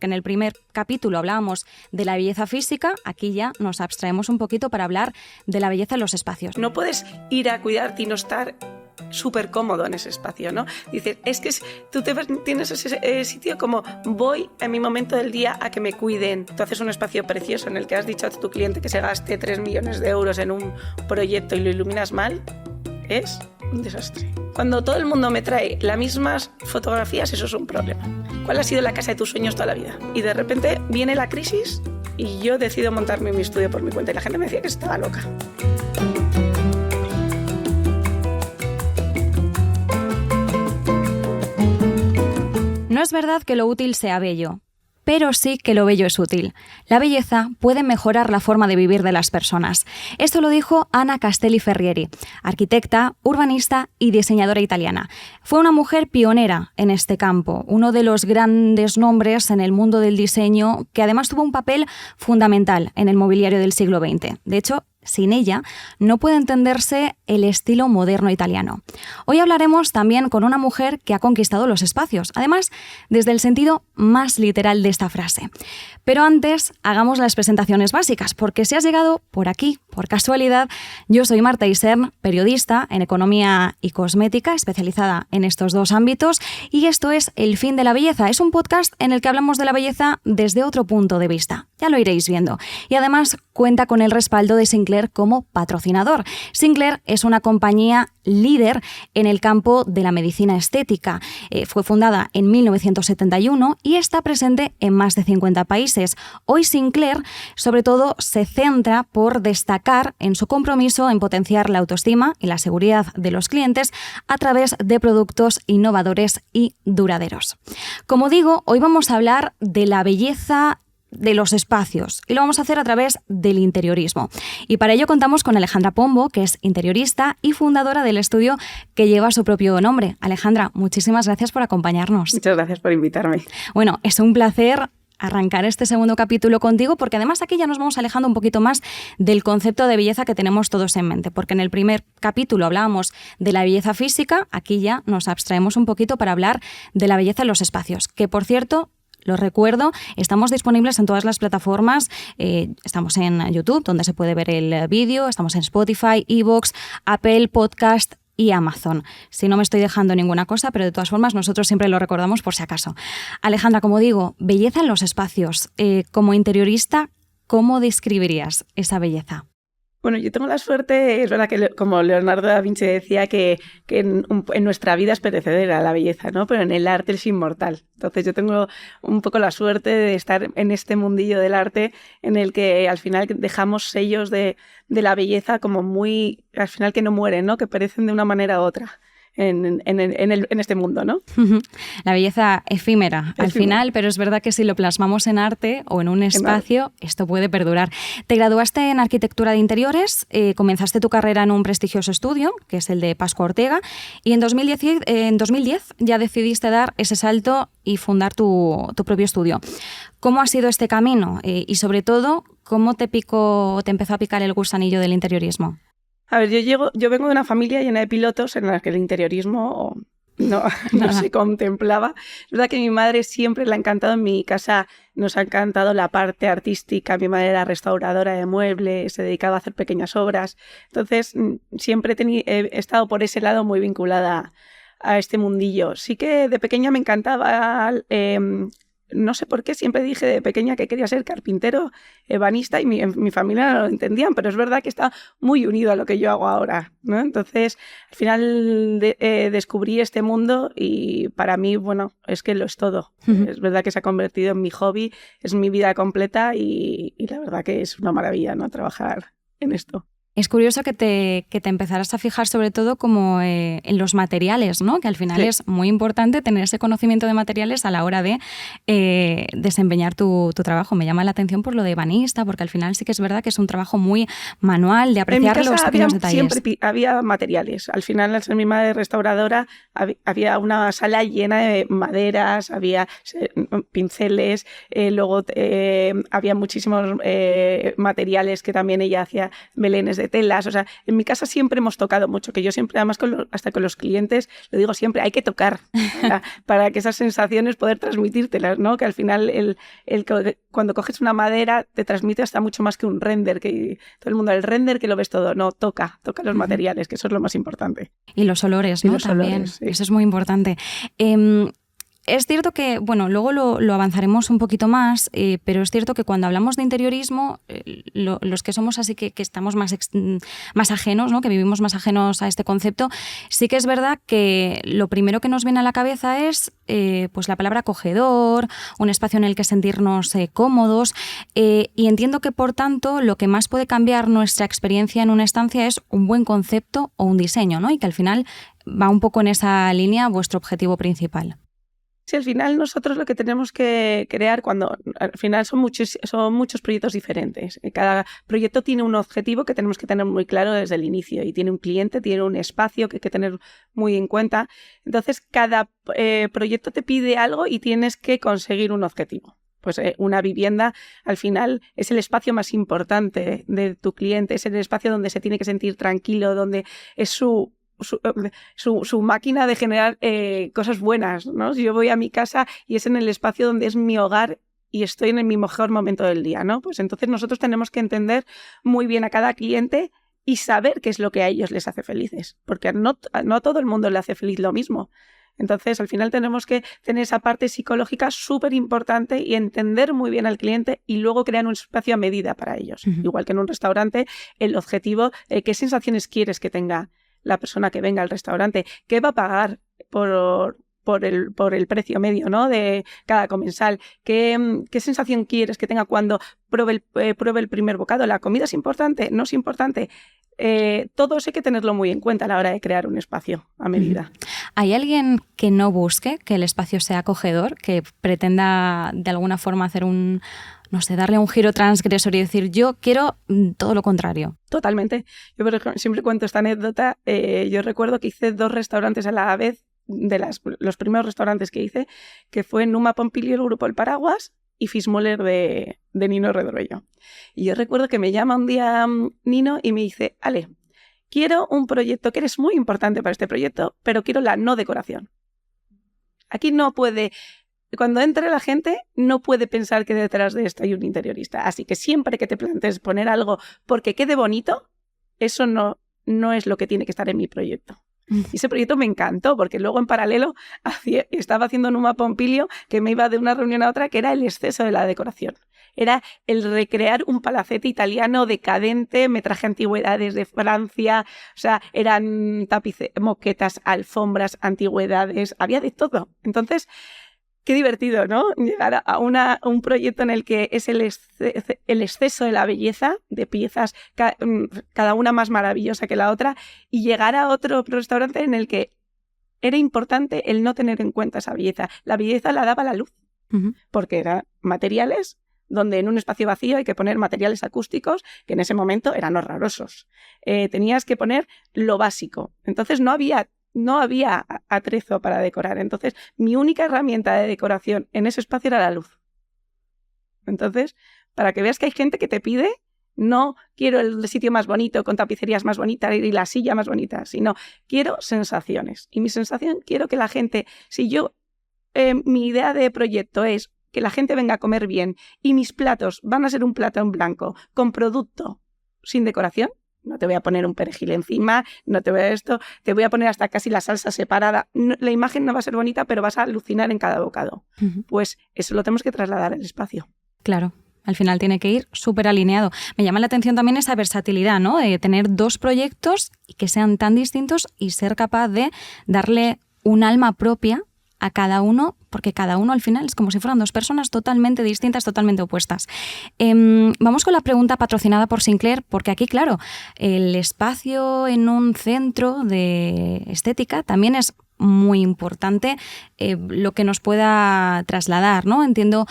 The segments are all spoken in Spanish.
En el primer capítulo hablábamos de la belleza física, aquí ya nos abstraemos un poquito para hablar de la belleza en los espacios. No puedes ir a cuidarte y no estar súper cómodo en ese espacio, ¿no? Dices, es que tú tienes ese sitio como voy en mi momento del día a que me cuiden. Tú haces un espacio precioso en el que has dicho a tu cliente que se gaste 3 millones de euros en un proyecto y lo iluminas mal, es un desastre. Cuando todo el mundo me trae las mismas fotografías, eso es un problema. ¿Cuál ha sido la casa de tus sueños toda la vida? Y de repente viene la crisis y yo decido montarme mi estudio por mi cuenta y la gente me decía que estaba loca. No es verdad que lo útil sea bello, pero sí que lo bello es útil. La belleza puede mejorar la forma de vivir de las personas. Esto lo dijo Anna Castelli Ferrieri, arquitecta, urbanista y diseñadora italiana. Fue una mujer pionera en este campo, uno de los grandes nombres en el mundo del diseño, que además tuvo un papel fundamental en el mobiliario del siglo XX. De hecho, sin ella no puede entenderse el estilo moderno italiano. Hoy hablaremos también con una mujer que ha conquistado los espacios, además desde el sentido más literal de esta frase. Pero antes, hagamos las presentaciones básicas, porque si has llegado por aquí, por casualidad, yo soy Marta Isern, periodista en economía y cosmética, especializada en estos dos ámbitos, y esto es El fin de la belleza. Es un podcast en el que hablamos de la belleza desde otro punto de vista. Ya lo iréis viendo. Y además cuenta con el respaldo de Sinclair como patrocinador. Sinclair es una compañía líder en el campo de la medicina estética. Fue fundada en 1971 y está presente en más de 50 países. Hoy Sinclair, sobre todo, se centra por destacar en su compromiso en potenciar la autoestima y la seguridad de los clientes a través de productos innovadores y duraderos. Como digo, hoy vamos a hablar de la belleza de los espacios y lo vamos a hacer a través del interiorismo. Y para ello contamos con Alejandra Pombo, que es interiorista y fundadora del estudio que lleva su propio nombre. Alejandra, muchísimas gracias por acompañarnos. Muchas gracias por invitarme. Bueno, es un placer arrancar este segundo capítulo contigo, porque además aquí ya nos vamos alejando un poquito más del concepto de belleza que tenemos todos en mente, porque en el primer capítulo hablábamos de la belleza física, aquí ya nos abstraemos un poquito para hablar de la belleza en los espacios, que por cierto, lo recuerdo, estamos disponibles en todas las plataformas, estamos en YouTube, donde se puede ver el vídeo, estamos en Spotify, iVoox, Apple Podcast y Amazon. Si no me estoy dejando ninguna cosa, pero de todas formas nosotros siempre lo recordamos por si acaso. Alejandra, como digo, belleza en los espacios. Como interiorista, ¿cómo describirías esa belleza? Bueno, yo tengo la suerte, es verdad que como Leonardo da Vinci decía que en nuestra vida es perecedera la belleza, ¿no? Pero en el arte es inmortal. Entonces yo tengo un poco la suerte de estar en este mundillo del arte en el que al final dejamos sellos de la belleza como muy, al final que no mueren, ¿no? Que perecen de una manera u otra. En este mundo, ¿no? La belleza efímera al final, pero es verdad que si lo plasmamos en arte o en un espacio, esto puede perdurar. Te graduaste en arquitectura de interiores, comenzaste tu carrera en un prestigioso estudio, que es el de Pascua Ortega, y en 2010 ya decidiste dar ese salto y fundar tu propio estudio. ¿Cómo ha sido este camino? Y sobre todo, ¿cómo te empezó a picar el gusanillo del interiorismo? A ver, yo vengo de una familia llena de pilotos en la que el interiorismo no se contemplaba. Es verdad que a mi madre siempre le ha encantado, en mi casa nos ha encantado la parte artística. Mi madre era restauradora de muebles, se dedicaba a hacer pequeñas obras. Entonces, siempre he estado por ese lado muy vinculada a este mundillo. Sí que de pequeña me encantaba... no sé por qué, siempre dije de pequeña que quería ser carpintero, ebanista, y mi familia no lo entendían, pero es verdad que está muy unido a lo que yo hago ahora, ¿no? Entonces, al final descubrí este mundo y para mí, bueno, es que lo es todo. Es verdad que se ha convertido en mi hobby, es mi vida completa y la verdad que es una maravilla, ¿no? Trabajar en esto. Es curioso que te empezaras a fijar sobre todo como en los materiales, ¿no? Que al final es muy importante tener ese conocimiento de materiales a la hora de desempeñar tu trabajo. Me llama la atención por lo de ebanista, porque al final sí que es verdad que es un trabajo muy manual de apreciar los pequeños detalles. Siempre había materiales. Al final, al ser mi madre restauradora, había una sala llena de maderas, había pinceles, luego había muchísimos materiales que también ella hacía, belenes de de telas. O sea, en mi casa siempre hemos tocado mucho, que yo siempre, además hasta con los clientes, lo digo siempre, hay que tocar para que esas sensaciones poder transmitírtelas, ¿no? Que al final cuando coges una madera te transmite hasta mucho más que un render, que todo el mundo, el render que lo ves todo, no, toca los materiales, que eso es lo más importante. Y los olores, ¿no? Y los también, olores, sí. Eso es muy importante. Es cierto que, bueno, luego lo avanzaremos un poquito más, pero es cierto que cuando hablamos de interiorismo, los que somos así que estamos más ajenos, ¿no? Que vivimos más ajenos a este concepto, sí que es verdad que lo primero que nos viene a la cabeza es pues la palabra acogedor, un espacio en el que sentirnos cómodos, y entiendo que, por tanto, lo que más puede cambiar nuestra experiencia en una estancia es un buen concepto o un diseño, ¿no? Y que al final va un poco en esa línea vuestro objetivo principal. Sí, al final nosotros lo que tenemos que crear al final son muchos proyectos diferentes. Cada proyecto tiene un objetivo que tenemos que tener muy claro desde el inicio y tiene un cliente, tiene un espacio que hay que tener muy en cuenta. Entonces, cada proyecto te pide algo y tienes que conseguir un objetivo. Pues una vivienda al final es el espacio más importante de tu cliente, es el espacio donde se tiene que sentir tranquilo, donde es su máquina de generar cosas buenas, ¿no? Si yo voy a mi casa y es en el espacio donde es mi hogar y estoy en mi mejor momento del día, ¿no? Pues entonces nosotros tenemos que entender muy bien a cada cliente y saber qué es lo que a ellos les hace felices, porque no a todo el mundo le hace feliz lo mismo. Entonces, al final tenemos que tener esa parte psicológica súper importante y entender muy bien al cliente y luego crear un espacio a medida para ellos. Uh-huh. Igual que en un restaurante, el objetivo, qué sensaciones quieres que tenga la persona que venga al restaurante, qué va a pagar por el precio medio, ¿no? De cada comensal, qué sensación quieres que tenga cuando pruebe el primer bocado. ¿La comida es importante? ¿No es importante? Todo eso hay que tenerlo muy en cuenta a la hora de crear un espacio a medida. ¿Hay alguien que no busque que el espacio sea acogedor, que pretenda de alguna forma hacer darle un giro transgresor y decir, yo quiero todo lo contrario? Totalmente. Yo, por ejemplo, siempre cuento esta anécdota. Yo recuerdo que hice 2 restaurantes a la vez, los primeros restaurantes que hice, que fue Numa Pompilio, el grupo El Paraguas, y Fischmöller de Nino Redroyo. Y yo recuerdo que me llama un día Nino y me dice, Ale, quiero un proyecto que eres muy importante para este proyecto, pero quiero la no decoración. Aquí no puede... Cuando entre la gente, no puede pensar que detrás de esto hay un interiorista. Así que siempre que te plantees poner algo porque quede bonito, eso no es lo que tiene que estar en mi proyecto. Y ese proyecto me encantó porque luego en paralelo estaba haciendo Numa Pompilio, que me iba de una reunión a otra, que era el exceso de la decoración. Era el recrear un palacete italiano decadente, me traje antigüedades de Francia, o sea, eran moquetas, alfombras, antigüedades, había de todo. Entonces, qué divertido, ¿no? Llegar a un proyecto en el que es el exceso de la belleza, de piezas, cada una más maravillosa que la otra, y llegar a otro restaurante en el que era importante el no tener en cuenta esa belleza. La belleza la daba la luz, porque eran materiales donde en un espacio vacío hay que poner materiales acústicos que en ese momento eran horrorosos. Tenías que poner lo básico. Entonces no había atrezo para decorar. Entonces, mi única herramienta de decoración en ese espacio era la luz. Entonces, para que veas que hay gente que te pide, no quiero el sitio más bonito, con tapicerías más bonitas y la silla más bonita, sino quiero sensaciones. Y mi sensación, quiero que la gente, si yo, mi idea de proyecto es que la gente venga a comer bien y mis platos van a ser un plato en blanco con producto sin decoración, no te voy a poner un perejil encima, no te voy a esto, te voy a poner hasta casi la salsa separada. No, la imagen no va a ser bonita, pero vas a alucinar en cada bocado. Uh-huh. Pues eso lo tenemos que trasladar al espacio. Claro. Al final tiene que ir súper alineado. Me llama la atención también esa versatilidad, ¿no? De tener 2 proyectos y que sean tan distintos y ser capaz de darle un alma propia a cada uno, porque cada uno al final es como si fueran 2 personas totalmente distintas, totalmente opuestas. Vamos con la pregunta patrocinada por Sinclair, porque aquí, claro, el espacio en un centro de estética también es muy importante lo que nos pueda trasladar, ¿no? Entiendo...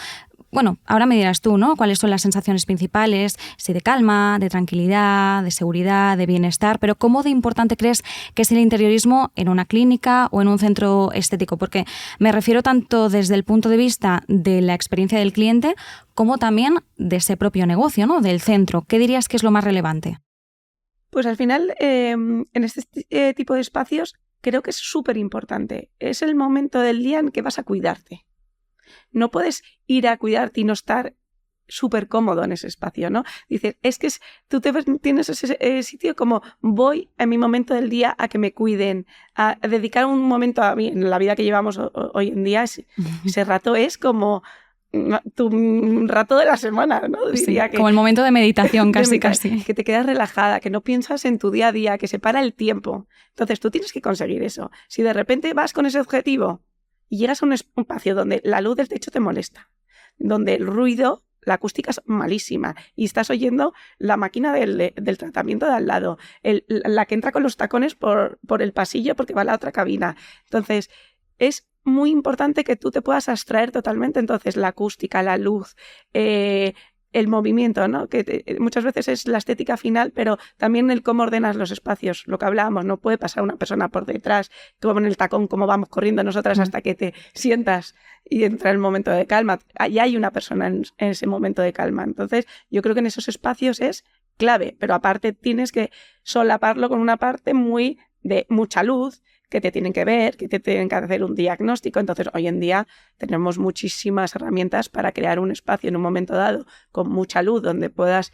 Bueno, ahora me dirás tú, ¿no? ¿Cuáles son las sensaciones principales? Si de calma, de tranquilidad, de seguridad, de bienestar, pero ¿cómo de importante crees que es el interiorismo en una clínica o en un centro estético? Porque me refiero tanto desde el punto de vista de la experiencia del cliente como también de ese propio negocio, ¿no? Del centro. ¿Qué dirías que es lo más relevante? Pues al final, en este tipo de espacios, creo que es súper importante. Es el momento del día en que vas a cuidarte. No puedes ir a cuidarte y no estar súper cómodo en ese espacio, ¿no? Dices, tú tienes ese sitio como voy en mi momento del día a que me cuiden, a dedicar un momento a mí. En la vida que llevamos hoy en día, ese rato es como tu rato de la semana, ¿no? Diría sí, como el momento de meditación casi. Que te quedas relajada, que no piensas en tu día a día, que se para el tiempo. Entonces tú tienes que conseguir eso. Si de repente vas con ese objetivo y llegas a un espacio donde la luz del techo te molesta, donde el ruido, la acústica es malísima y estás oyendo la máquina del tratamiento de al lado, la que entra con los tacones por el pasillo porque va a la otra cabina. Entonces, es muy importante que tú te puedas abstraer totalmente. Entonces, la acústica, la luz, el movimiento, ¿no? Que muchas veces es la estética final, pero también el cómo ordenas los espacios, lo que hablábamos, no puede pasar una persona por detrás, como en el tacón, como vamos corriendo nosotras hasta que te sientas y entra el momento de calma. Ahí hay una persona en ese momento de calma. Entonces, yo creo que en esos espacios es clave, pero aparte tienes que solaparlo con una parte muy de mucha luz, que te tienen que ver, que te tienen que hacer un diagnóstico. Entonces, hoy en día tenemos muchísimas herramientas para crear un espacio en un momento dado con mucha luz donde puedas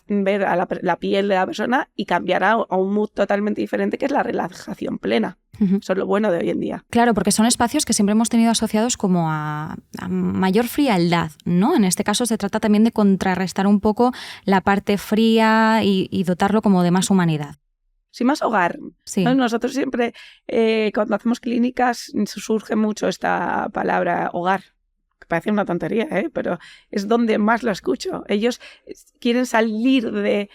ver a la piel de la persona y cambiar a un mood totalmente diferente, que es la relajación plena. Eso es lo bueno de hoy en día. Claro, porque son espacios que siempre hemos tenido asociados como a mayor frialdad, ¿no? En este caso se trata también de contrarrestar un poco la parte fría y dotarlo como de más humanidad. Sí, más hogar. Sí. ¿No? Nosotros siempre, cuando hacemos clínicas, surge mucho esta palabra hogar, que parece una tontería, pero es donde más lo escucho. Ellos quieren salir de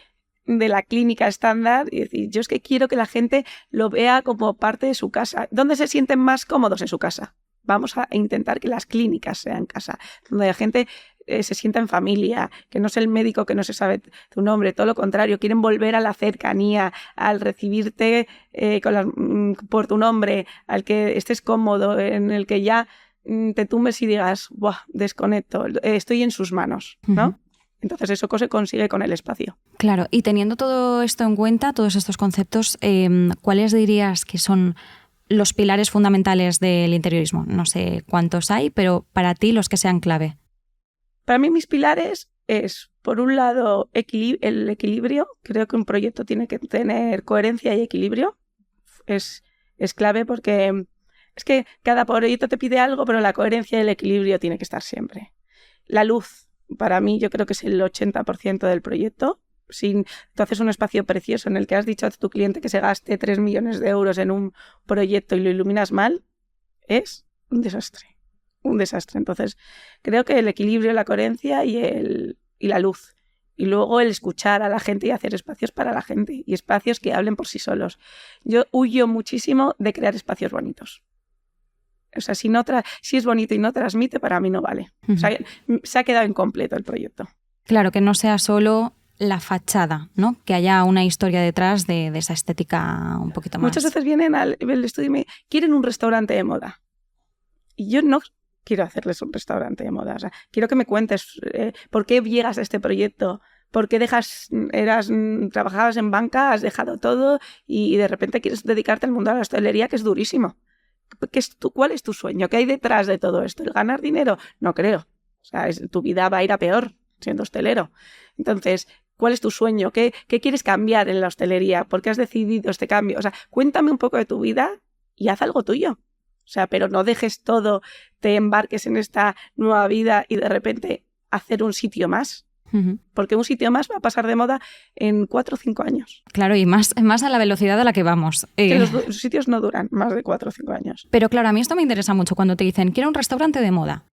la clínica estándar y decir, yo es que quiero que la gente lo vea como parte de su casa. ¿Dónde se sienten más cómodos? En su casa. Vamos a intentar que las clínicas sean casa, donde la gente se sienta en familia, que no es el médico que no se sabe tu nombre, todo lo contrario, quieren volver a la cercanía, al recibirte por tu nombre, al que estés cómodo, en el que ya te tumbes y digas, ¡buah, desconecto! Estoy en sus manos, ¿no? Uh-huh. Entonces eso se consigue con el espacio. Claro, y teniendo todo esto en cuenta, todos estos conceptos, ¿cuáles dirías que son los pilares fundamentales del interiorismo? No sé cuántos hay, pero para ti los que sean clave. Para mí mis pilares es, por un lado, el equilibrio. Creo que un proyecto tiene que tener coherencia y equilibrio. Es clave porque es que cada proyecto te pide algo, pero la coherencia y el equilibrio tiene que estar siempre. La luz, para mí, yo creo que es el 80% del proyecto. Si tú haces un espacio precioso en el que has dicho a tu cliente que se gaste 3 millones de euros en un proyecto y lo iluminas mal, es un desastre. Un desastre. Entonces, creo que el equilibrio, la coherencia y la luz. Y luego el escuchar a la gente y hacer espacios para la gente y espacios que hablen por sí solos. Yo huyo muchísimo de crear espacios bonitos. O sea, si es bonito y no transmite, para mí no vale. Uh-huh. O sea, se ha quedado incompleto el proyecto. Claro, que no sea solo la fachada, ¿no? Que haya una historia detrás de esa estética un poquito más. Muchas veces vienen al estudio y me quieren un restaurante de moda. Y yo no quiero hacerles un restaurante de moda. O sea, quiero que me cuentes por qué llegas a este proyecto, por qué trabajabas en banca, has dejado todo y de repente quieres dedicarte al mundo de la hostelería, que es durísimo. ¿Cuál es tu sueño? ¿Qué hay detrás de todo esto? ¿El ganar dinero? No creo. O sea, tu vida va a ir a peor siendo hostelero. Entonces, ¿cuál es tu sueño? ¿Qué quieres cambiar en la hostelería? ¿Por qué has decidido este cambio? O sea, cuéntame un poco de tu vida y haz algo tuyo. O sea, pero no dejes todo, te embarques en esta nueva vida y de repente hacer un sitio más. Uh-huh. Porque un sitio más va a pasar de moda en 4 o 5 años. Claro, y más a la velocidad a la que vamos. Que los sitios no duran más de 4 o 5 años. Pero claro, a mí esto me interesa mucho cuando te dicen, quiero un restaurante de moda.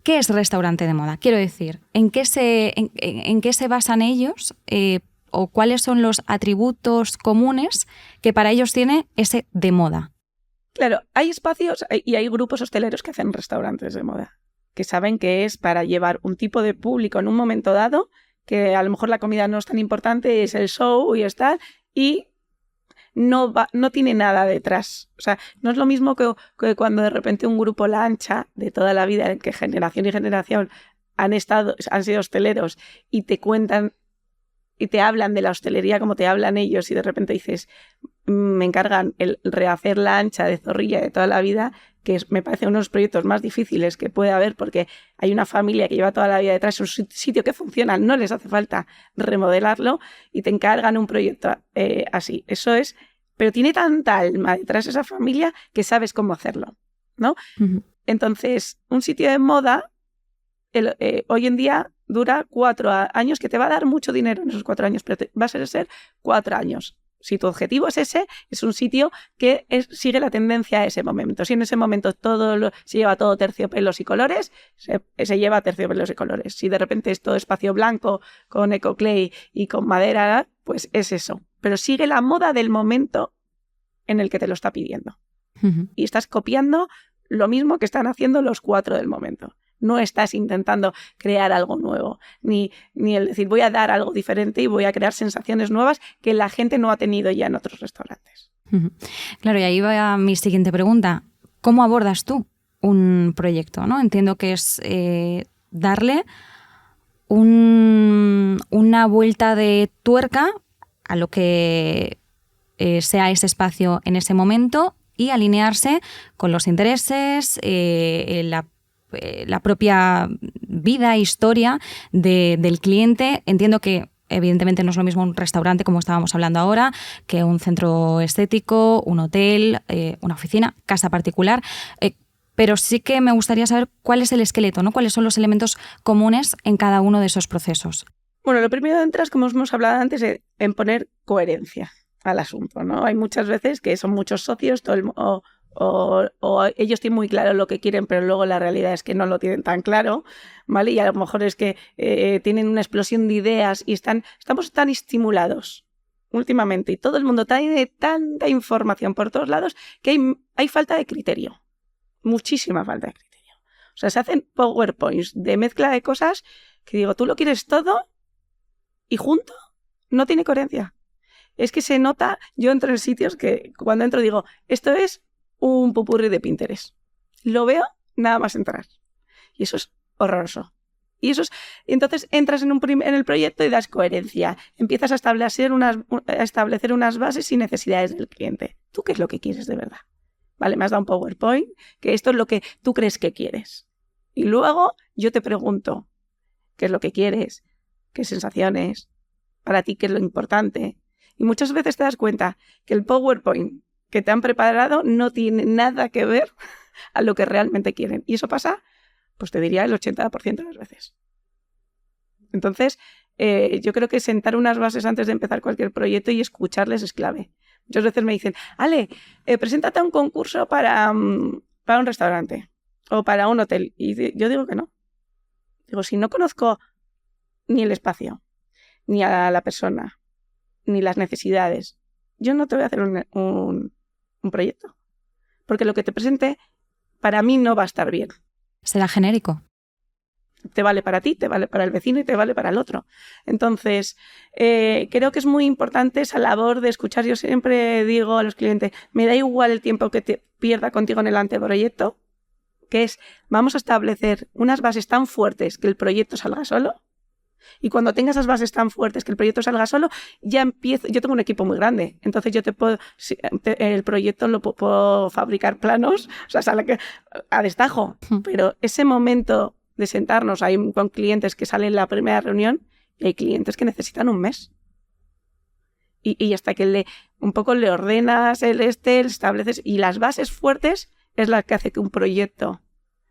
¿Qué es restaurante de moda? Quiero decir, ¿en qué se basan ellos o cuáles son los atributos comunes que para ellos tiene ese de moda? Claro, hay espacios y hay grupos hosteleros que hacen restaurantes de moda, que saben que es para llevar un tipo de público en un momento dado, que a lo mejor la comida no es tan importante, es el show y está, y no tiene nada detrás. O sea, no es lo mismo que cuando de repente un grupo lancha de toda la vida, en que generación y generación han sido hosteleros y te cuentan y te hablan de la hostelería como te hablan ellos y de repente dices, me encargan el rehacer la ancha de Zorrilla de toda la vida, que me parece uno de los proyectos más difíciles que puede haber porque hay una familia que lleva toda la vida detrás, es un sitio que funciona, no les hace falta remodelarlo y te encargan un proyecto así. Eso es, pero tiene tanta alma detrás de esa familia que sabes cómo hacerlo, ¿no? Uh-huh. Entonces, un sitio de moda hoy en día dura 4 años, que te va a dar mucho dinero en esos 4 años, pero va a ser 4 años. Si tu objetivo es ese, es un sitio que sigue la tendencia a ese momento. Si en ese momento se lleva todo terciopelos y colores, se lleva terciopelos y colores. Si de repente es todo espacio blanco con ecoclay y con madera, pues es eso. Pero sigue la moda del momento en el que te lo está pidiendo. Uh-huh. Y estás copiando lo mismo que están haciendo los 4 del momento. No estás intentando crear algo nuevo, ni el decir voy a dar algo diferente y voy a crear sensaciones nuevas que la gente no ha tenido ya en otros restaurantes. Claro, y ahí va mi siguiente pregunta. ¿Cómo abordas tú un proyecto, ¿no? Entiendo que es darle una vuelta de tuerca a lo que sea ese espacio en ese momento y alinearse con los intereses, la propia vida, historia del cliente. Entiendo que evidentemente no es lo mismo un restaurante, como estábamos hablando ahora, que un centro estético, un hotel, una oficina, casa particular. Pero sí que me gustaría saber cuál es el esqueleto, ¿no? Cuáles son los elementos comunes en cada uno de esos procesos. Bueno, lo primero entras, como hemos hablado antes, en poner coherencia al asunto, ¿no? Hay muchas veces que son muchos socios, o ellos tienen muy claro lo que quieren, pero luego la realidad es que no lo tienen tan claro, ¿vale? Y a lo mejor es que tienen una explosión de ideas y estamos tan estimulados últimamente y todo el mundo tiene tanta información por todos lados que hay falta de criterio, muchísima falta de criterio. O sea, se hacen PowerPoints de mezcla de cosas que digo, tú lo quieres todo y junto no tiene coherencia. Es que se nota, yo entro en sitios que cuando entro digo, esto es un popurrí de Pinterest. Lo veo nada más entrar. Y eso es horroroso. Y entonces entras en el proyecto y das coherencia. Empiezas a establecer unas bases y necesidades del cliente. ¿Tú qué es lo que quieres de verdad? Vale, me has dado un PowerPoint, que esto es lo que tú crees que quieres. Y luego yo te pregunto, ¿qué es lo que quieres? ¿Qué sensaciones? Para ti, ¿qué es lo importante? Y muchas veces te das cuenta que el PowerPoint que te han preparado no tiene nada que ver a lo que realmente quieren. Y eso pasa, pues te diría, el 80% de las veces. Entonces, yo creo que sentar unas bases antes de empezar cualquier proyecto y escucharles es clave. Muchas veces me dicen, Ale, preséntate a un concurso para un restaurante o para un hotel. Y yo digo que no. Digo, si no conozco ni el espacio, ni a la persona, ni las necesidades, yo no te voy a hacer un proyecto. Porque lo que te presente, para mí no va a estar bien. ¿Será genérico? Te vale para ti, te vale para el vecino y te vale para el otro. Entonces, creo que es muy importante esa labor de escuchar. Yo siempre digo a los clientes, me da igual el tiempo que te pierda contigo en el anteproyecto, que es, vamos a establecer unas bases tan fuertes que el proyecto salga solo. Y cuando tenga esas bases tan fuertes que el proyecto salga solo, ya empiezo. Yo tengo un equipo muy grande, entonces yo el proyecto lo puedo fabricar planos, o sea, sale a destajo. Pero ese momento de sentarnos, hay con clientes que salen en la primera reunión y hay clientes que necesitan un mes. Y hasta que un poco le ordenas el estableces, y las bases fuertes es la que hace que un proyecto,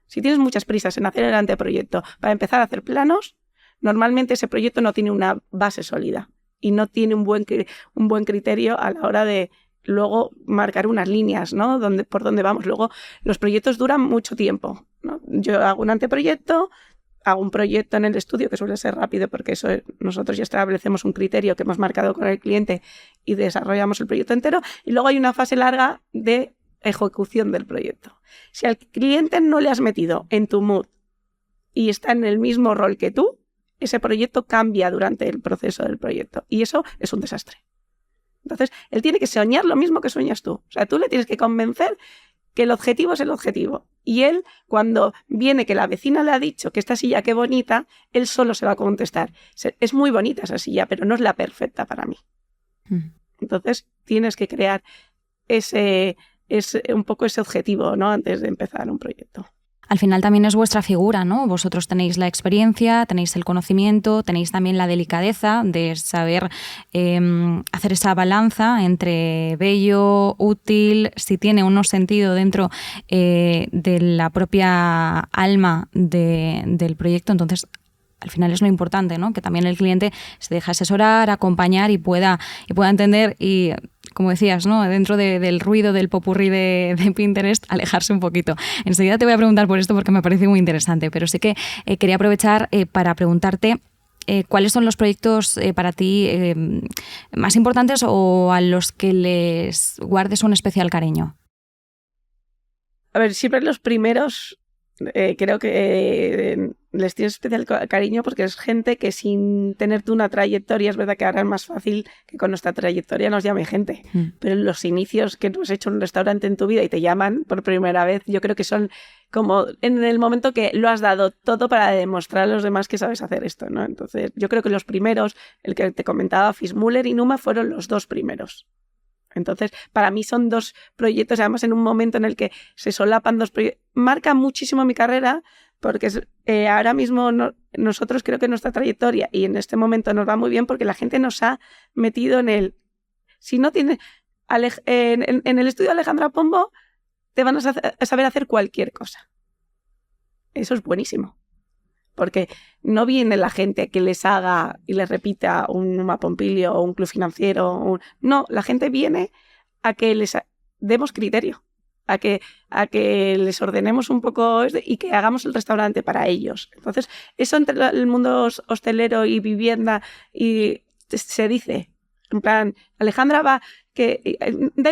si tienes muchas prisas en hacer el anteproyecto para empezar a hacer planos, normalmente ese proyecto no tiene una base sólida y no tiene un buen criterio a la hora de luego marcar unas líneas, ¿no? Por dónde vamos. Luego, los proyectos duran mucho tiempo, ¿no? Yo hago un anteproyecto, hago un proyecto en el estudio que suele ser rápido porque eso nosotros ya establecemos un criterio que hemos marcado con el cliente y desarrollamos el proyecto entero. Y luego hay una fase larga de ejecución del proyecto. Si al cliente no le has metido en tu mood y está en el mismo rol que tú, ese proyecto cambia durante el proceso del proyecto y eso es un desastre. Entonces, él tiene que soñar lo mismo que sueñas tú. O sea, tú le tienes que convencer que el objetivo es el objetivo. Y él, cuando viene que la vecina le ha dicho que esta silla qué bonita, él solo se va a contestar. Es muy bonita esa silla, pero no es la perfecta para mí. Entonces tienes que crear un poco ese objetivo, ¿no? Antes de empezar un proyecto. Al final también es vuestra figura, ¿no? Vosotros tenéis la experiencia, tenéis el conocimiento, tenéis también la delicadeza de saber hacer esa balanza entre bello, útil, si tiene un sentido dentro de la propia alma del proyecto. Entonces, al final es lo importante, ¿no? Que también el cliente se deje asesorar, acompañar y pueda entender y, como decías, ¿no? Dentro del ruido del popurrí de Pinterest, alejarse un poquito. Enseguida te voy a preguntar por esto porque me parece muy interesante, pero sí que quería aprovechar para preguntarte cuáles son los proyectos para ti más importantes o a los que les guardes un especial cariño. A ver, siempre los primeros creo que les tienes especial cariño porque es gente que sin tener tú una trayectoria, es verdad que ahora es más fácil que con nuestra trayectoria nos llame gente, pero en los inicios que tú has hecho un restaurante en tu vida y te llaman por primera vez, yo creo que son como en el momento que lo has dado todo para demostrar a los demás que sabes hacer esto, ¿no? Entonces yo creo que los primeros, el que te comentaba, Fitzmüller y Numa, fueron los dos primeros. Entonces, para mí son dos proyectos, además en un momento en el que se solapan dos proyectos. Marca muchísimo mi carrera porque ahora mismo nosotros creo que nuestra trayectoria y en este momento nos va muy bien porque la gente nos ha metido en el... Si no tiene... En el estudio de Alejandra Pombo te van a saber hacer cualquier cosa. Eso es buenísimo. Porque no viene la gente que les haga y les repita un Numa Pompilio o un club financiero. No, la gente viene a que les demos criterio, a que les ordenemos un poco y que hagamos el restaurante para ellos. Entonces, eso entre el mundo hostelero y vivienda y se dice, en plan, Alejandra va... que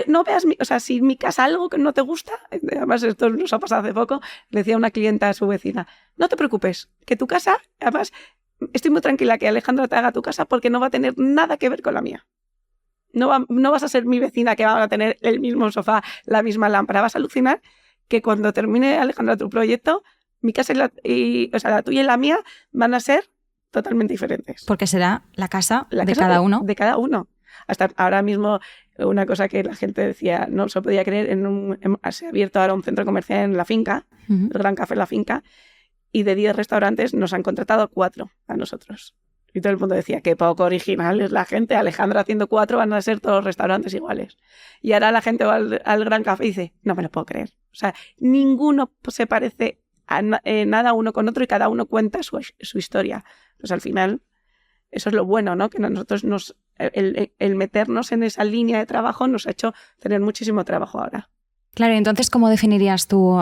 no veas, o sea, si en mi casa algo que no te gusta, además esto nos ha pasado hace poco, le decía una clienta a su vecina, no te preocupes, que tu casa, además estoy muy tranquila que Alejandra te haga tu casa porque no va a tener nada que ver con la mía. No vas a ser mi vecina que va a tener el mismo sofá, la misma lámpara, vas a alucinar que cuando termine Alejandra tu proyecto, mi casa o sea, la tuya y la mía van a ser totalmente diferentes. Porque será la casa de cada uno. De cada uno. Hasta ahora mismo, una cosa que la gente decía, no se podía creer, se ha abierto ahora un centro comercial en La Finca, el Gran Café La Finca, y de 10 restaurantes nos han contratado 4 a nosotros. Y todo el mundo decía, qué poco original es la gente, Alejandra haciendo 4 van a ser todos los restaurantes iguales. Y ahora la gente va al Gran Café y dice, no me lo puedo creer. O sea, ninguno se parece a nada uno con otro y cada uno cuenta su historia. Pues al final, eso es lo bueno, ¿no? Que nosotros el meternos en esa línea de trabajo nos ha hecho tener muchísimo trabajo ahora. Claro, entonces, ¿cómo definirías tú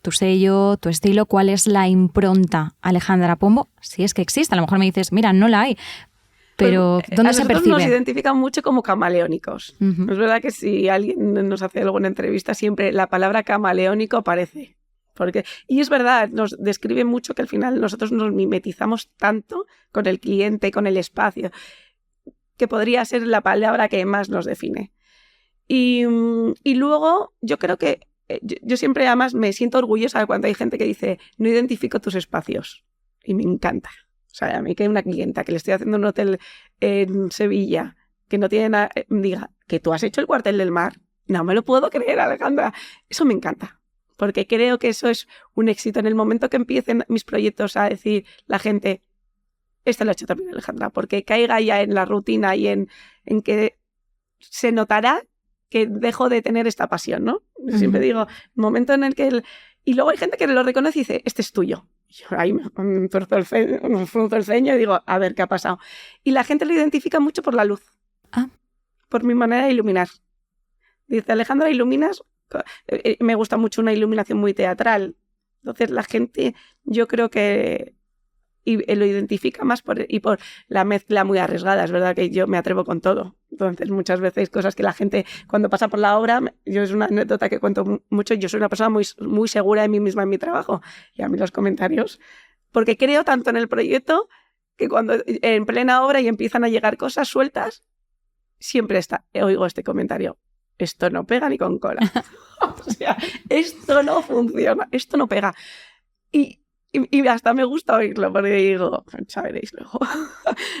tu sello, tu estilo? ¿Cuál es la impronta Alejandra Pombo? Si es que existe, a lo mejor me dices, mira, no la hay, pero pues, ¿dónde se percibe? Nos identifican mucho como camaleónicos. Es verdad que si alguien nos hace alguna entrevista, siempre la palabra camaleónico aparece. Y es verdad, nos describe mucho que al final nosotros nos mimetizamos tanto con el cliente, con el espacio, que podría ser la palabra que más nos define. Y luego yo creo que yo siempre además me siento orgullosa cuando hay gente que dice no identifico tus espacios. Y me encanta. O sea, a mí que hay una clienta que le estoy haciendo un hotel en Sevilla que no tiene nada, diga que tú has hecho el Cuartel del Mar. No me lo puedo creer, Alejandra. Eso me encanta. Porque creo que eso es un éxito. En el momento que empiecen mis proyectos a decir la gente, esto lo ha hecho también Alejandra, porque caiga ya en la rutina y en que se notará que dejo de tener esta pasión, ¿no? Yo siempre digo, el momento en el que... Y luego hay gente que lo reconoce y dice, este es tuyo. Y yo ahí me frunzo el ceño y digo, a ver, ¿qué ha pasado? Y la gente lo identifica mucho por la luz. Por mi manera de iluminar. Dice, Alejandra, iluminas... Me gusta mucho una iluminación muy teatral. Entonces la gente, yo creo que lo identifica más por la mezcla muy arriesgada. Es verdad que yo me atrevo con todo. Entonces muchas veces cosas que la gente cuando pasa por la obra, yo es una anécdota que cuento mucho, yo soy una persona muy, muy segura de mí misma en mi trabajo. Y a mí los comentarios, porque creo tanto en el proyecto que cuando en plena obra y empiezan a llegar cosas sueltas, siempre oigo este comentario. esto no pega ni con cola. O sea, esto no funciona, esto no pega. Y hasta me gusta oírlo, porque digo, ya veréis luego,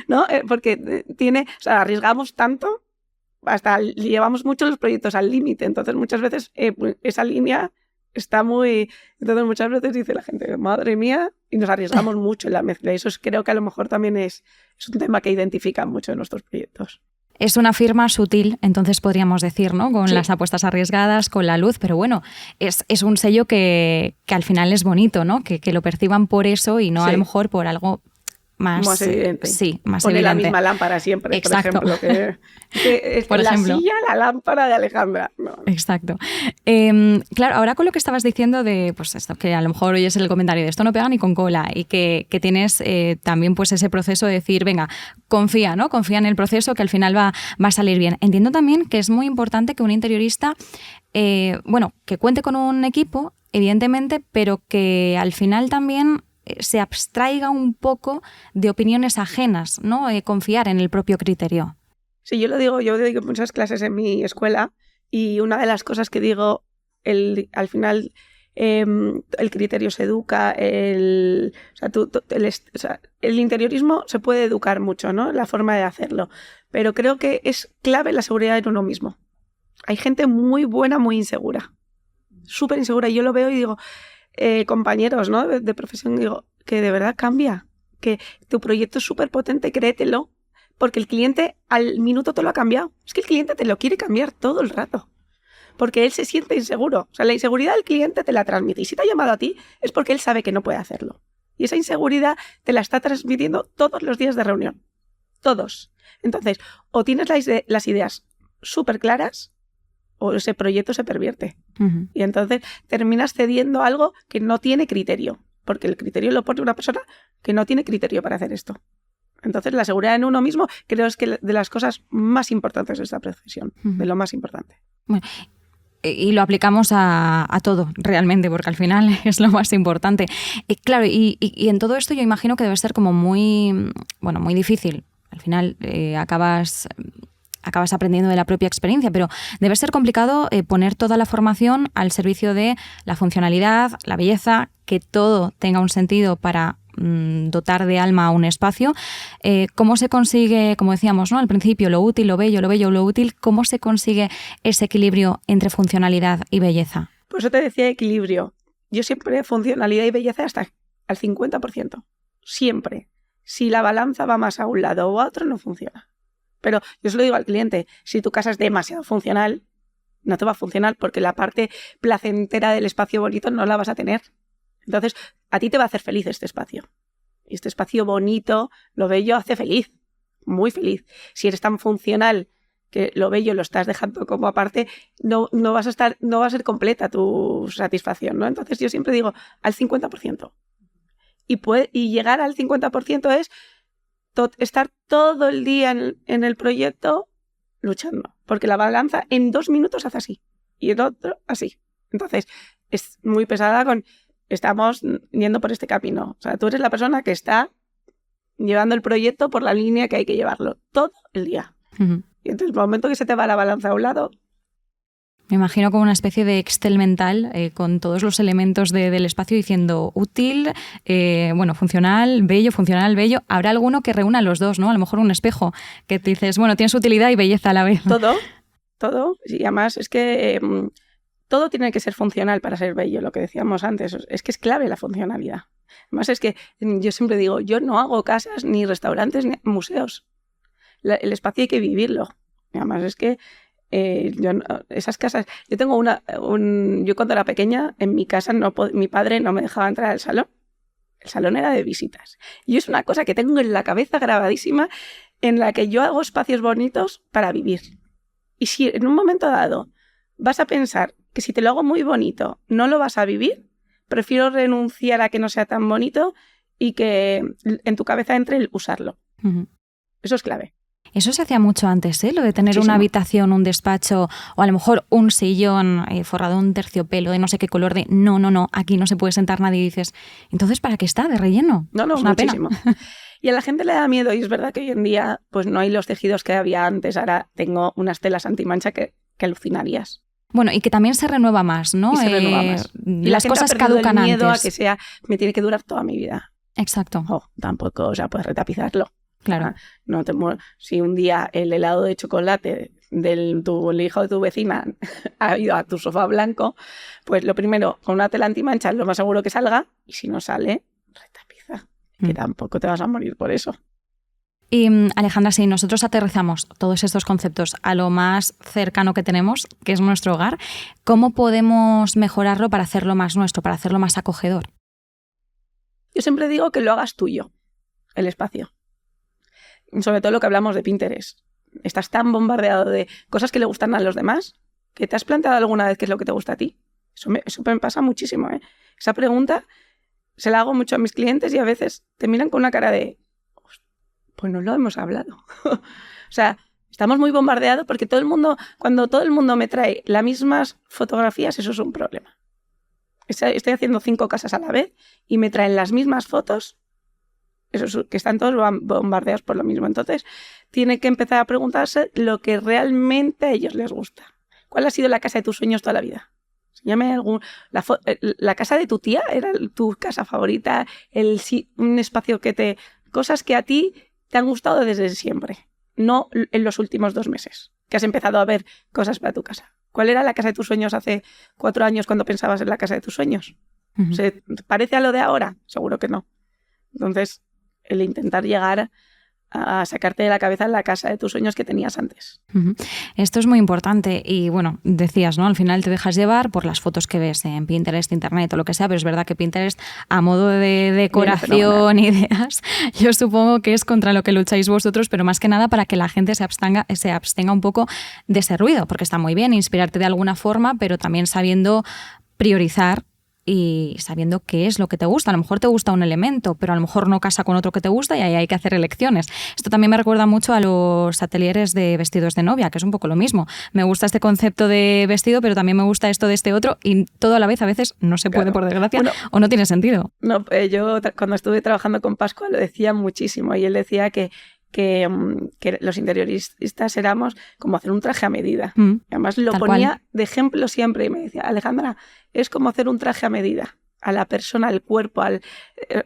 ¿no? Porque o sea, arriesgamos tanto, hasta llevamos mucho los proyectos al límite, entonces muchas veces esa línea está muy... Entonces muchas veces dice la gente, madre mía, y nos arriesgamos mucho en la mezcla. Y eso creo que a lo mejor también es un tema que identifica mucho en nuestros proyectos. Es una firma sutil, entonces podríamos decir, ¿no? Con las apuestas arriesgadas, con la luz, pero bueno, es un sello que al final es bonito, ¿no? Que lo perciban por eso y no a lo mejor por algo más evidente. Sí, más Pone evidente. La misma lámpara siempre, Exacto. por ejemplo. Por la ejemplo, silla, la lámpara de Alejandra. No. Exacto. Claro, ahora con lo que estabas diciendo de pues esto, que a lo mejor oyes el comentario de esto no pega ni con cola y que tienes también pues ese proceso de decir, venga, confía, ¿no? Confía en el proceso que al final va a salir bien. Entiendo también que es muy importante que un interiorista, que cuente con un equipo, evidentemente, pero que al final también se abstraiga un poco de opiniones ajenas, ¿no? Confiar en el propio criterio. Sí, yo digo muchas clases en mi escuela y una de las cosas que digo, al final el criterio se educa, el interiorismo se puede educar mucho, ¿no? La forma de hacerlo, pero creo que es clave la seguridad en uno mismo. Hay gente muy buena, muy insegura, súper insegura, y yo lo veo y digo... compañeros, ¿no? de profesión, digo, que de verdad cambia, que tu proyecto es súper potente, créetelo, porque el cliente al minuto te lo ha cambiado. Es que el cliente te lo quiere cambiar todo el rato, porque él se siente inseguro. O sea, la inseguridad del cliente te la transmite, y si te ha llamado a ti es porque él sabe que no puede hacerlo. Y esa inseguridad te la está transmitiendo todos los días de reunión. Todos. Entonces, o tienes las ideas súper claras, o ese proyecto se pervierte. Uh-huh. Y entonces terminas cediendo algo que no tiene criterio, porque el criterio lo pone una persona que no tiene criterio para hacer esto. Entonces la seguridad en uno mismo creo es que de las cosas más importantes de esta profesión, uh-huh. De lo más importante. Bueno, y lo aplicamos a todo realmente, porque al final es lo más importante. Claro, y en todo esto yo imagino que debe ser como muy difícil. Al final acabas aprendiendo de la propia experiencia, pero debe ser complicado poner toda la formación al servicio de la funcionalidad, la belleza, que todo tenga un sentido para dotar de alma a un espacio. ¿Cómo se consigue, como decíamos, ¿no? Al principio, lo útil, lo bello, lo útil? ¿Cómo se consigue ese equilibrio entre funcionalidad y belleza? Pues yo te decía equilibrio. Yo siempre funcionalidad y belleza hasta al 50%. Siempre. Si la balanza va más a un lado o a otro, no funciona. Pero yo se lo digo al cliente, si tu casa es demasiado funcional, no te va a funcionar porque la parte placentera del espacio bonito no la vas a tener. Entonces, a ti te va a hacer feliz este espacio. Y este espacio bonito, lo bello, hace feliz, muy feliz. Si eres tan funcional que lo bello lo estás dejando como aparte, no va a ser completa tu satisfacción, ¿no? Entonces yo siempre digo al 50%. Y llegar al 50% es estar todo el día en el proyecto luchando, porque la balanza en 2 minutos hace así y el otro así. Entonces es muy pesada estamos yendo por este camino. O sea, tú eres la persona que está llevando el proyecto por la línea que hay que llevarlo todo el día. Uh-huh. Y entonces el momento que se te va la balanza a un lado... Me imagino como una especie de Excel mental con todos los elementos del espacio diciendo útil, funcional, bello. Habrá alguno que reúna los dos, ¿no? A lo mejor un espejo que te dices, tienes utilidad y belleza a la vez. Todo. Y además es que todo tiene que ser funcional para ser bello, lo que decíamos antes. Es que es clave la funcionalidad. Además es que yo siempre digo, yo no hago casas, ni restaurantes, ni museos. El espacio hay que vivirlo. Y además es que esas casas, yo tengo yo cuando era pequeña en mi casa mi padre no me dejaba entrar al salón. El salón era de visitas y es una cosa que tengo en la cabeza grabadísima, en la que yo hago espacios bonitos para vivir. Y si en un momento dado vas a pensar que si te lo hago muy bonito no lo vas a vivir, prefiero renunciar a que no sea tan bonito y que en tu cabeza entre el usarlo. Uh-huh. Eso es clave. Eso se hacía mucho antes, ¿eh? Lo de tener Muchísimo. Una habitación, un despacho o a lo mejor un sillón forrado un terciopelo de no sé qué color de no, aquí no se puede sentar nadie y dices, ¿entonces para qué está? ¿De relleno? No, es una muchísimo. Pena. Y a la gente le da miedo y es verdad que hoy en día pues no hay los tejidos que había antes. Ahora tengo unas telas antimancha que que alucinarías. Bueno, y que también se renueva más, ¿no? Y se renueva más. Y las cosas caducan el miedo antes. a que sea, me tiene que durar toda mi vida. Exacto. Tampoco, o sea, puedes retapizarlo. Claro. No te si un día el helado de chocolate el hijo de tu vecina ha ido a tu sofá blanco, pues lo primero, con una tela antimancha lo más seguro que salga, y si no sale, retapiza. Que tampoco te vas a morir por eso. Y Alejandra, si nosotros aterrizamos todos estos conceptos a lo más cercano que tenemos, que es nuestro hogar, ¿cómo podemos mejorarlo para hacerlo más nuestro, para hacerlo más acogedor? Yo siempre digo que lo hagas tuyo, el espacio. Sobre todo lo que hablamos de Pinterest. Estás tan bombardeado de cosas que le gustan a los demás que te has planteado alguna vez qué es lo que te gusta a ti. Eso me pasa muchísimo, ¿eh? Esa pregunta se la hago mucho a mis clientes y a veces te miran con una cara de pues no lo hemos hablado. O sea, estamos muy bombardeados porque cuando todo el mundo me trae las mismas fotografías, eso es un problema. Estoy haciendo 5 casas a la vez y me traen las mismas fotos, que están todos bombardeados por lo mismo. Entonces, tiene que empezar a preguntarse lo que realmente a ellos les gusta. ¿Cuál ha sido la casa de tus sueños toda la vida? Enséñame la casa de tu tía, ¿era tu casa favorita? Un espacio cosas que a ti te han gustado desde siempre, no en los últimos 2 meses, que has empezado a ver cosas para tu casa. ¿Cuál era la casa de tus sueños hace 4 años cuando pensabas en la casa de tus sueños? Uh-huh. ¿Se parece a lo de ahora? Seguro que no. Entonces, el intentar llegar a sacarte de la cabeza la casa de tus sueños que tenías antes. Uh-huh. Esto es muy importante y bueno, decías, ¿no? Al final te dejas llevar por las fotos que ves en Pinterest, Internet o lo que sea, pero es verdad que Pinterest a modo de decoración, ideas, yo supongo que es contra lo que lucháis vosotros, pero más que nada para que la gente se abstenga un poco de ese ruido, porque está muy bien inspirarte de alguna forma, pero también sabiendo priorizar y sabiendo qué es lo que te gusta. A lo mejor te gusta un elemento, pero a lo mejor no casa con otro que te gusta y ahí hay que hacer elecciones. Esto también me recuerda mucho a los atelieres de vestidos de novia, que es un poco lo mismo. Me gusta este concepto de vestido, pero también me gusta esto de este otro y todo a la vez a veces no se puede, por desgracia, o no tiene sentido. No, yo cuando estuve trabajando con Pascua lo decía muchísimo y él decía que los interioristas éramos como hacer un traje a medida. Además lo ponía de ejemplo siempre y me decía, Alejandra, es como hacer un traje a medida a la persona, al cuerpo,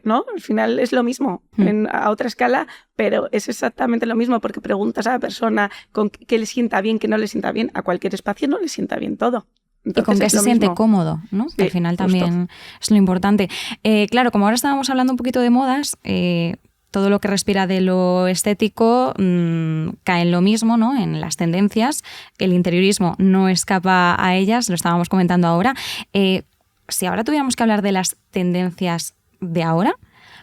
¿no? Al final es lo mismo, a otra escala, pero es exactamente lo mismo porque preguntas a la persona con qué le sienta bien, qué no le sienta bien. A cualquier espacio no le sienta bien todo. Entonces, y con que se siente cómodo, ¿no? Sí, que al final también es lo importante. Claro, como ahora estábamos hablando un poquito de modas, todo lo que respira de lo estético cae en lo mismo, ¿no? En las tendencias. El interiorismo no escapa a ellas, lo estábamos comentando ahora. Si ahora tuviéramos que hablar de las tendencias de ahora,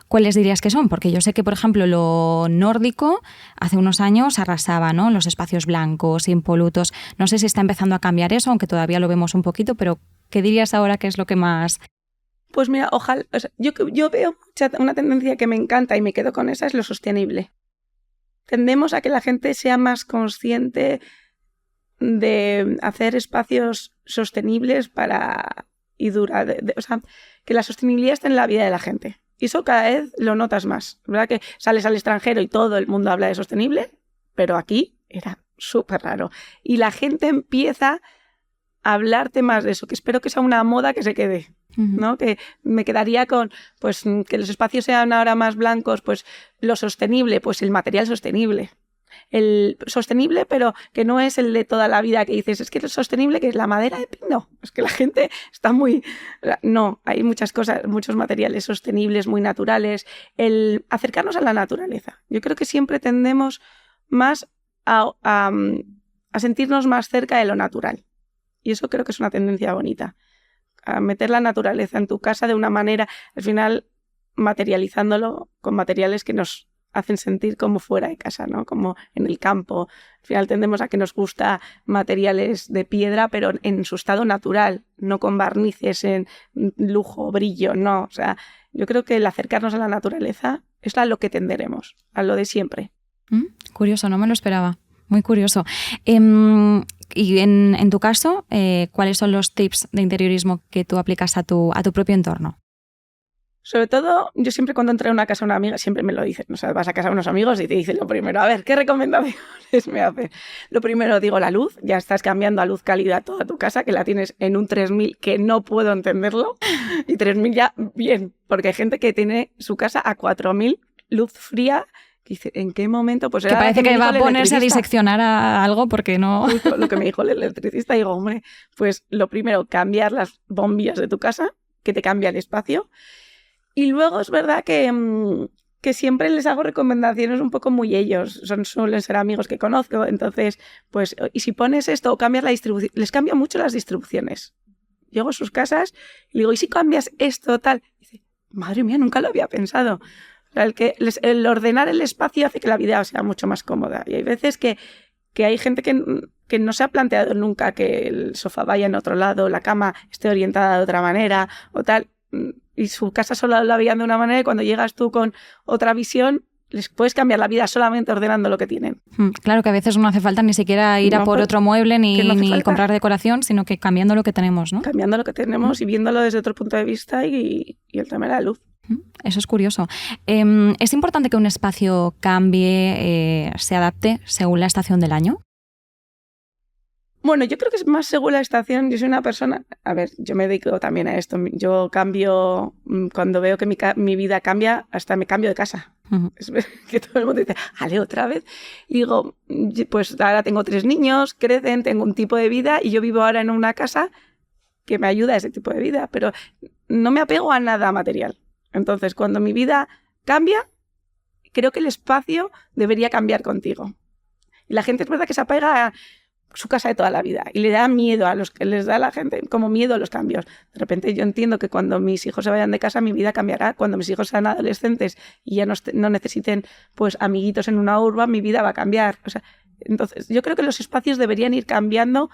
¿cuáles dirías que son? Porque yo sé que, por ejemplo, lo nórdico hace unos años arrasaba, ¿no? Los espacios blancos, impolutos. No sé si está empezando a cambiar eso, aunque todavía lo vemos un poquito, pero ¿qué dirías ahora que es lo que más...? Pues mira, ojalá, o sea, yo veo una tendencia que me encanta y me quedo con esa, es lo sostenible. Tendemos a que la gente sea más consciente de hacer espacios sostenibles y durar, o sea, que la sostenibilidad esté en la vida de la gente. Y eso cada vez lo notas más. ¿Verdad que sales al extranjero y todo el mundo habla de sostenible? Pero aquí era súper raro. Y la gente empieza a hablarte más de eso, que espero que sea una moda que se quede. ¿No? Que me quedaría con pues que los espacios sean ahora más blancos, pues lo sostenible, pues el material sostenible. El sostenible, pero que no es el de toda la vida que dices, es que es sostenible, que es la madera de pino. Es que la gente está muy... No, hay muchas cosas, muchos materiales sostenibles, muy naturales. El acercarnos a la naturaleza. Yo creo que siempre tendemos más a sentirnos más cerca de lo natural. Y eso creo que es una tendencia bonita. A meter la naturaleza en tu casa de una manera, al final materializándolo con materiales que nos hacen sentir como fuera de casa, ¿no? Como en el campo. Al final tendemos a que nos gusta materiales de piedra, pero en su estado natural, no con barnices en lujo, brillo, no. O sea, yo creo que el acercarnos a la naturaleza es a lo que tenderemos, a lo de siempre. Curioso, no me lo esperaba. Muy curioso. Y en tu caso, ¿cuáles son los tips de interiorismo que tú aplicas a tu propio entorno? Sobre todo, yo siempre cuando entro a una casa de una amiga, siempre me lo dicen. O sea, vas a casa de unos amigos y te dicen lo primero. A ver, ¿qué recomendaciones me haces? Lo primero, digo, la luz. Ya estás cambiando a luz cálida toda tu casa, que la tienes en un 3000, que no puedo entenderlo. Y 3000 ya, bien. Porque hay gente que tiene su casa a 4000, luz fría. Que dice, ¿en qué momento? Pues que parece que va a ponerse a diseccionar a algo porque no... Justo lo que me dijo el electricista. Digo, hombre, pues lo primero, cambiar las bombillas de tu casa, que te cambia el espacio. Y luego es verdad que siempre les hago recomendaciones un poco muy ellos. Suelen ser amigos que conozco. Entonces, pues, y si pones esto o cambias la distribución, les cambia mucho las distribuciones. Llego a sus casas y digo, ¿y si cambias esto tal? Y dice, madre mía, nunca lo había pensado. O sea, el ordenar el espacio hace que la vida sea mucho más cómoda. Y hay veces que hay gente que no se ha planteado nunca que el sofá vaya en otro lado, la cama esté orientada de otra manera o tal. Y su casa solo la veían de una manera y cuando llegas tú con otra visión, les puedes cambiar la vida solamente ordenando lo que tienen. Claro que a veces no hace falta ni siquiera ir a por otro mueble ni comprar decoración, sino que cambiando lo que tenemos, ¿no? Cambiando lo que tenemos y viéndolo desde otro punto de vista y el tema de la luz. Eso es curioso. ¿Es importante que un espacio cambie, se adapte según la estación del año? Bueno, yo creo que es más según la estación. Yo soy una persona... A ver, yo me dedico también a esto. Yo cambio... Cuando veo que mi vida cambia, hasta me cambio de casa. Uh-huh. Es que todo el mundo dice, ¿ale otra vez? Y digo, pues ahora tengo 3 niños, crecen, tengo un tipo de vida y yo vivo ahora en una casa que me ayuda a ese tipo de vida, pero no me apego a nada material. Entonces, cuando mi vida cambia, creo que el espacio debería cambiar contigo. Y la gente es verdad que se apega a su casa de toda la vida y le da miedo a los que les da a la gente como miedo a los cambios. De repente yo entiendo que cuando mis hijos se vayan de casa mi vida cambiará. Cuando mis hijos sean adolescentes y ya no necesiten pues amiguitos en una urba, mi vida va a cambiar. O sea, entonces yo creo que los espacios deberían ir cambiando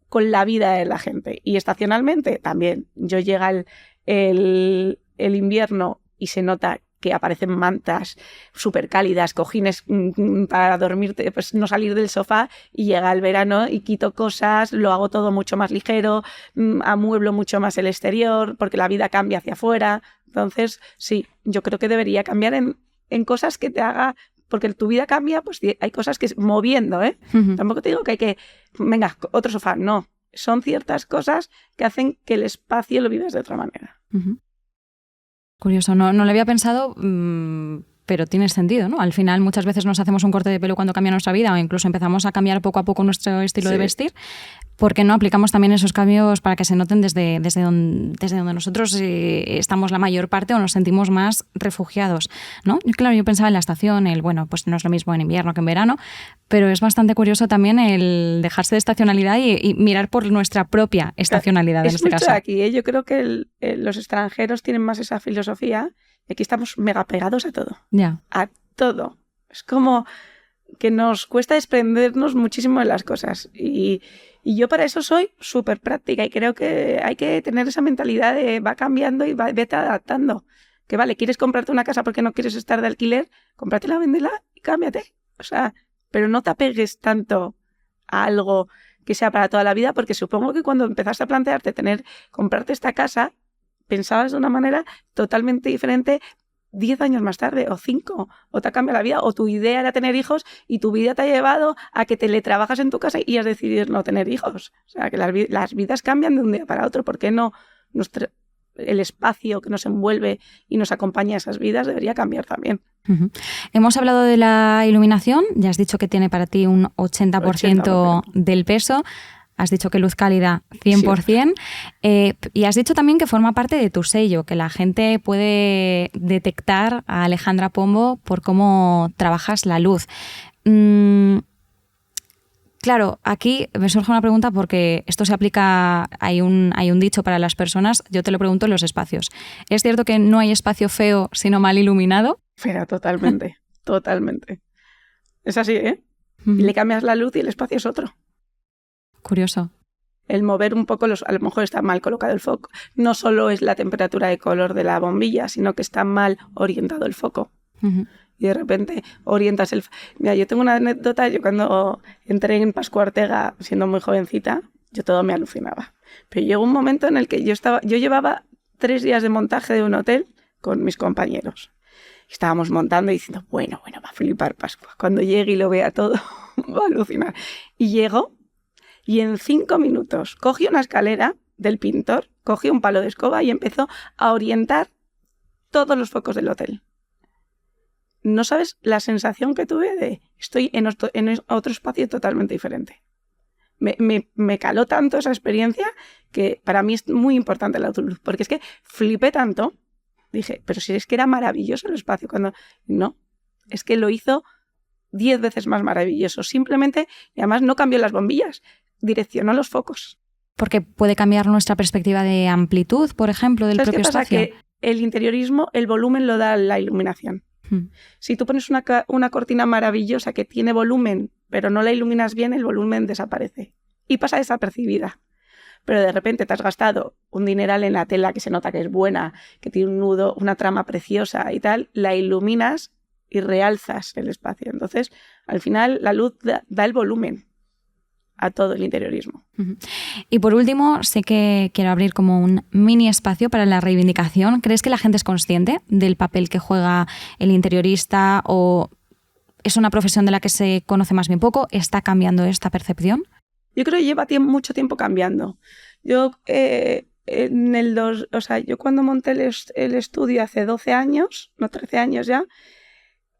con la vida de la gente. Y estacionalmente también. Llega el invierno y se nota que aparecen mantas súper cálidas, cojines para dormirte, pues no salir del sofá, y llega el verano y quito cosas, lo hago todo mucho más ligero, amueblo mucho más el exterior, porque la vida cambia hacia afuera. Entonces, sí, yo creo que debería cambiar en cosas que te haga, porque tu vida cambia, pues hay cosas que moviendo, ¿eh? Uh-huh. Tampoco te digo que hay que, venga, otro sofá, no. Son ciertas cosas que hacen que el espacio lo vivas de otra manera. Uh-huh. Curioso, no lo había pensado, pero tiene sentido, ¿no? Al final muchas veces nos hacemos un corte de pelo cuando cambia nuestra vida o incluso empezamos a cambiar poco a poco nuestro estilo de vestir, porque no aplicamos también esos cambios para que se noten desde donde nosotros estamos la mayor parte o nos sentimos más refugiados, ¿no? Claro, yo pensaba en la estación, bueno, pues no es lo mismo en invierno que en verano, pero es bastante curioso también el dejarse de estacionalidad y mirar por nuestra propia estacionalidad, en este caso. Aquí, ¿eh? Yo creo que los extranjeros tienen más esa filosofía y aquí estamos mega pegados a todo. Yeah. A todo. Es como que nos cuesta desprendernos muchísimo de las cosas. Y yo para eso soy súper práctica y creo que hay que tener esa mentalidad de va cambiando y vete adaptando. Que vale, ¿quieres comprarte una casa porque no quieres estar de alquiler? Cómpratela, véndela y cámbiate. O sea, pero no te apegues tanto a algo que sea para toda la vida, porque supongo que cuando empezaste a plantearte comprarte esta casa, pensabas de una manera totalmente diferente 10 años más tarde, o 5, o te ha cambiado la vida, o tu idea era tener hijos y tu vida te ha llevado a que teletrabajas en tu casa y has decidido no tener hijos. O sea, que las vidas cambian de un día para otro. ¿Por qué no el espacio que nos envuelve y nos acompaña a esas vidas debería cambiar también? Uh-huh. Hemos hablado de la iluminación, ya has dicho que tiene para ti un 80% del peso. Has dicho que luz cálida 100%, sí. Y has dicho también que forma parte de tu sello, que la gente puede detectar a Alejandra Pombo por cómo trabajas la luz. Claro, aquí me surge una pregunta porque esto se aplica, hay un dicho para las personas, yo te lo pregunto en los espacios. ¿Es cierto que no hay espacio feo sino mal iluminado? Pero totalmente, totalmente. Es así, ¿eh? Uh-huh. Y le cambias la luz y el espacio es otro. Curioso. El mover un poco, a lo mejor está mal colocado el foco. No solo es la temperatura de color de la bombilla, sino que está mal orientado el foco. Uh-huh. Y de repente orientas el... Mira, yo tengo una anécdota. Yo cuando entré en Pascua Ortega, siendo muy jovencita, yo todo me alucinaba. Pero llegó un momento en el que yo llevaba 3 días de montaje de un hotel con mis compañeros. Estábamos montando y diciendo, bueno, va a flipar Pascua. Cuando llegue y lo vea todo, va a alucinar. Y llegó y en 5 minutos cogió una escalera del pintor, cogió un palo de escoba y empezó a orientar todos los focos del hotel. No sabes la sensación que tuve de estoy en otro espacio totalmente diferente. Me caló tanto esa experiencia que para mí es muy importante la autoluz, porque es que flipé tanto. Dije, pero si es que era maravilloso el espacio, cuando no, es que lo hizo 10 veces más maravilloso, simplemente, y además no cambió las bombillas, direccionó los focos. Porque puede cambiar nuestra perspectiva de amplitud, por ejemplo, del propio espacio. ¿Sabes qué pasa? Que el interiorismo, el volumen lo da la iluminación. Si tú pones una cortina maravillosa que tiene volumen, pero no la iluminas bien, el volumen desaparece y pasa desapercibida. Pero de repente te has gastado un dineral en la tela que se nota que es buena, que tiene un nudo, una trama preciosa y tal, la iluminas y realzas el espacio. Entonces, al final, la luz da el volumen a todo el interiorismo. Y por último, sé que quiero abrir como un mini espacio para la reivindicación. ¿Crees que la gente es consciente del papel que juega el interiorista o es una profesión de la que se conoce más bien poco? ¿Está cambiando esta percepción? Yo creo que lleva mucho tiempo cambiando. Yo, yo cuando monté el estudio hace 12 años, no 13 años ya,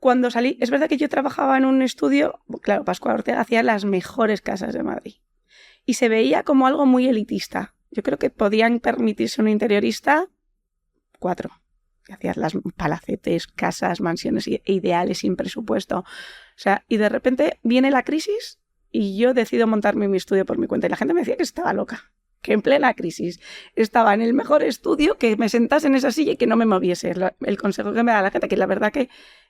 cuando salí, es verdad que yo trabajaba en un estudio, claro, Pascual Ortega hacía las mejores casas de Madrid y se veía como algo muy elitista. Yo creo que podían permitirse un interiorista 4. Hacías las palacetes, casas, mansiones ideales sin presupuesto. O sea, y de repente viene la crisis y yo decido montarme mi estudio por mi cuenta. Y la gente me decía que estaba loca, que en plena crisis estaba en el mejor estudio, que me sentase en esa silla y que no me moviese. El consejo que me da la gente, que la verdad que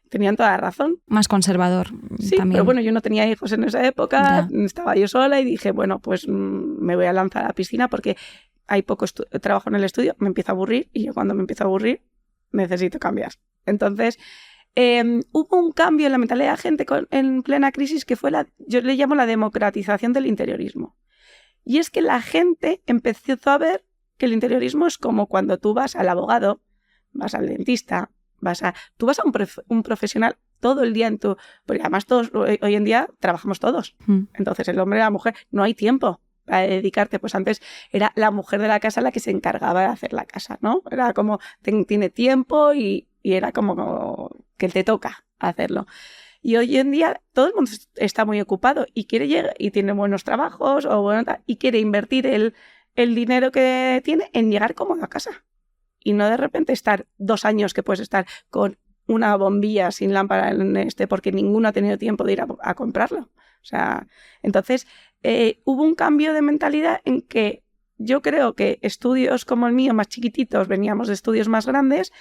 tenían toda la razón. Más conservador. Sí, también. Pero bueno, yo no tenía hijos en esa época, estaba yo sola y dije, bueno, pues me voy a lanzar a la piscina porque hay poco trabajo en el estudio, me empiezo a aburrir y yo cuando me empiezo a aburrir necesito cambiar. Entonces, hubo un cambio en la mentalidad de la gente en plena crisis que fue yo le llamo la democratización del interiorismo. Y es que la gente empezó a ver que el interiorismo es como cuando tú vas al abogado, vas al dentista, tú vas a un profesional todo el día porque además todos hoy en día trabajamos todos. Entonces el hombre y la mujer no hay tiempo para dedicarte. Pues antes era la mujer de la casa la que se encargaba de hacer la casa, ¿no? Era como tiene tiempo y era como que te toca hacerlo. Y hoy en día todo el mundo está muy ocupado y quiere llegar y tiene buenos trabajos y quiere invertir el dinero que tiene en llegar cómodo a casa. Y no de repente estar 2 años que puedes estar con una bombilla sin lámpara porque ninguno ha tenido tiempo de ir a comprarlo. O sea, entonces hubo un cambio de mentalidad en que yo creo que estudios como el mío, más chiquititos, veníamos de estudios más grandes,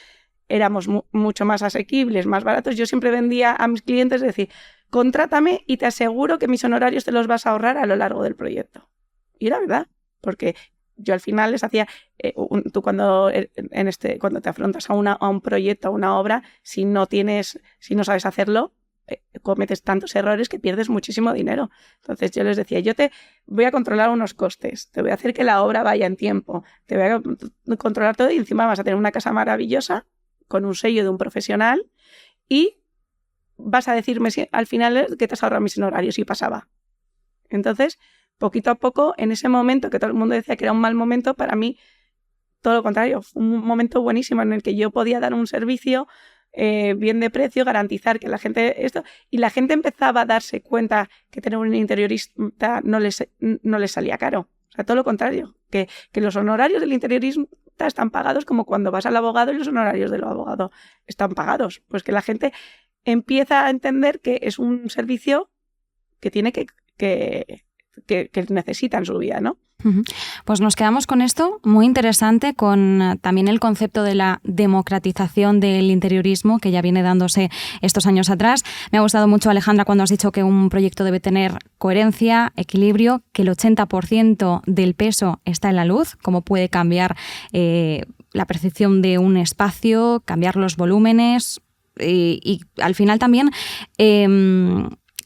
éramos mucho más asequibles, más baratos. Yo siempre vendía a mis clientes decir, contrátame y te aseguro que mis honorarios te los vas a ahorrar a lo largo del proyecto. Y era verdad, porque yo al final les hacía, tú cuando te afrontas a un proyecto, a una obra, si no sabes hacerlo, cometes tantos errores que pierdes muchísimo dinero. Entonces yo les decía, yo te voy a controlar unos costes, te voy a hacer que la obra vaya en tiempo, te voy a controlar todo y encima vas a tener una casa maravillosa con un sello de un profesional y vas a decirme al final que te has ahorrado mis honorarios. Y pasaba. Entonces, poquito a poco, en ese momento que todo el mundo decía que era un mal momento, para mí, todo lo contrario, fue un momento buenísimo en el que yo podía dar un servicio bien de precio, garantizar que la gente y la gente empezaba a darse cuenta que tener un interiorista no les salía caro. O sea, todo lo contrario, que los honorarios del interiorista están pagados como cuando vas al abogado y los honorarios del abogado están pagados. Pues que la gente empieza a entender que es un servicio que tiene que necesita en su vida, ¿no? Pues nos quedamos con esto, muy interesante, con también el concepto de la democratización del interiorismo que ya viene dándose estos años atrás. Me ha gustado mucho, Alejandra, cuando has dicho que un proyecto debe tener coherencia, equilibrio, que el 80% del peso está en la luz, cómo puede cambiar la percepción de un espacio, cambiar los volúmenes y al final también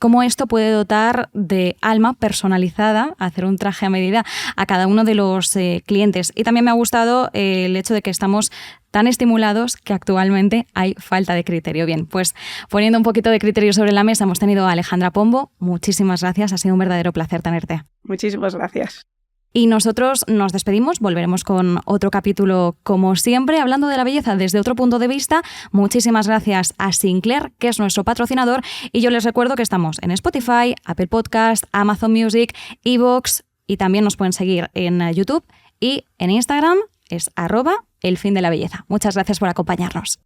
cómo esto puede dotar de alma personalizada, hacer un traje a medida a cada uno de los clientes. Y también me ha gustado el hecho de que estamos tan estimulados que actualmente hay falta de criterio. Bien, pues poniendo un poquito de criterio sobre la mesa, hemos tenido a Alejandra Pombo. Muchísimas gracias, ha sido un verdadero placer tenerte. Muchísimas gracias. Y nosotros nos despedimos, volveremos con otro capítulo como siempre, hablando de la belleza desde otro punto de vista. Muchísimas gracias a Sinclair, que es nuestro patrocinador, y yo les recuerdo que estamos en Spotify, Apple Podcast, Amazon Music, iVoox, y también nos pueden seguir en YouTube y en Instagram es @elfindelaBelleza. Muchas gracias por acompañarnos.